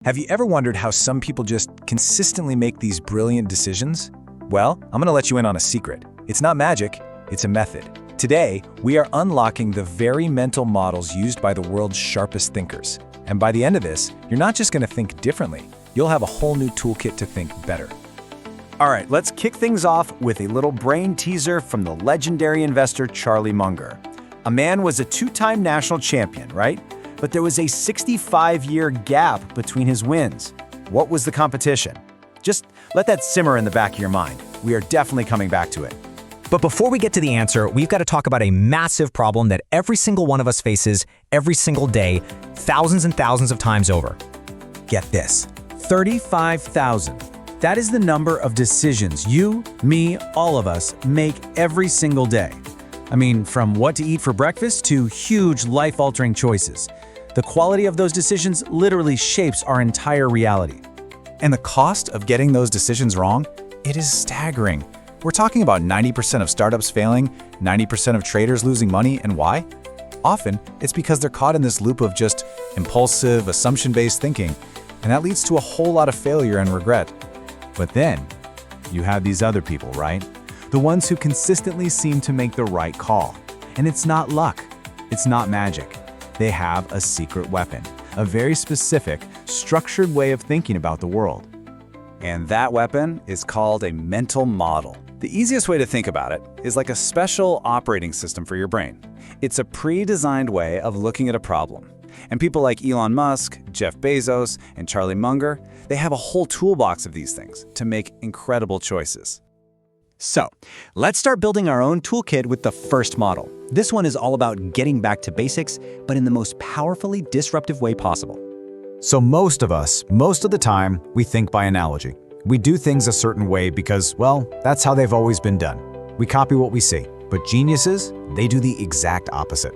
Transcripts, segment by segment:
Have you ever wondered how some people just consistently make these brilliant decisions? Well, I'm gonna let you in on a secret. It's not magic, it's a method. Today, we are unlocking the very mental models used by the world's sharpest thinkers. And by the end of this, you're not just gonna think differently, you'll have a whole new toolkit to think better. All right, let's kick things off with a little brain teaser from the legendary investor Charlie Munger. A man was a two-time national champion, right? But there was a 65-year gap between his wins. What was the competition? Just let that simmer in the back of your mind. We are definitely coming back to it. But before we get to the answer, we've got to talk about a massive problem that every single one of us faces every single day, thousands and thousands of times over. Get this, 35,000. That is the number of decisions you, me, all of us make every single day. I mean, from what to eat for breakfast to huge life-altering choices. The quality of those decisions literally shapes our entire reality. And the cost of getting those decisions wrong? It is staggering. We're talking about 90% of startups failing, 90% of traders losing money, and why? Often, it's because they're caught in this loop of just impulsive, assumption-based thinking, and that leads to a whole lot of failure and regret. But then, you have these other people, right? The ones who consistently seem to make the right call. And it's not luck. It's not magic. They have a secret weapon, a very specific, structured way of thinking about the world. And that weapon is called a mental model. The easiest way to think about it is like a special operating system for your brain. It's a pre-designed way of looking at a problem. And people like Elon Musk, Jeff Bezos, and Charlie Munger, they have a whole toolbox of these things to make incredible choices. So, let's start building our own toolkit with the first model. This one is all about getting back to basics, but in the most powerfully disruptive way possible. So most of us, most of the time, we think by analogy. We do things a certain way because, well, that's how they've always been done. We copy what we see. But geniuses, they do the exact opposite.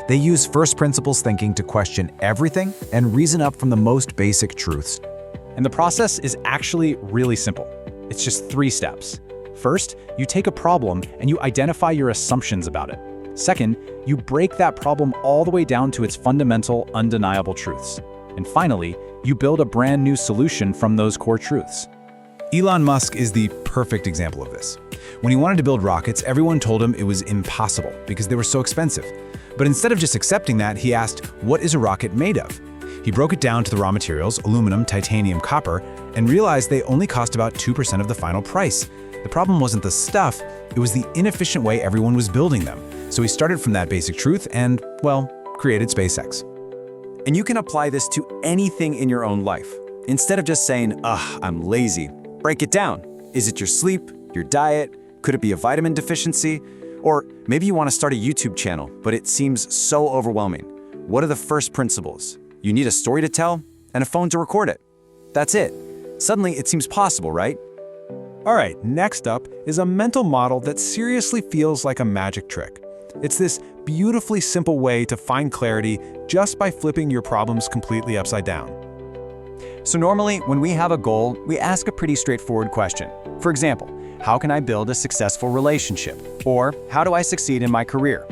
They use first principles thinking to question everything and reason up from the most basic truths. And the process is actually really simple. It's just 3 steps. First, you take a problem and you identify your assumptions about it. Second, you break that problem all the way down to its fundamental, undeniable truths. And finally, you build a brand new solution from those core truths. Elon Musk is the perfect example of this. When he wanted to build rockets, everyone told him it was impossible because they were so expensive. But instead of just accepting that, he asked, what is a rocket made of? He broke it down to the raw materials, aluminum, titanium, copper, and realized they only cost about 2% of the final price. The problem wasn't the stuff, it was the inefficient way everyone was building them. So he started from that basic truth and, well, created SpaceX. And you can apply this to anything in your own life. Instead of just saying, I'm lazy, break it down. Is it your sleep, your diet? Could it be a vitamin deficiency? Or maybe you want to start a YouTube channel, but it seems so overwhelming. What are the first principles? You need a story to tell and a phone to record it. That's it. Suddenly it seems possible, right? All right, next up is a mental model that seriously feels like a magic trick. It's this beautifully simple way to find clarity just by flipping your problems completely upside down. So normally, when we have a goal, we ask a pretty straightforward question. For example, how can I build a successful relationship? Or how do I succeed in my career?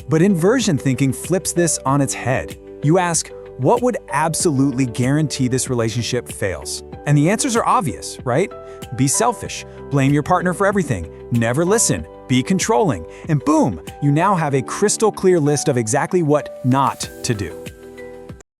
But inversion thinking flips this on its head. You ask, what would absolutely guarantee this relationship fails? And the answers are obvious, right? Be selfish, blame your partner for everything, never listen, be controlling, and boom, you now have a crystal clear list of exactly what not to do.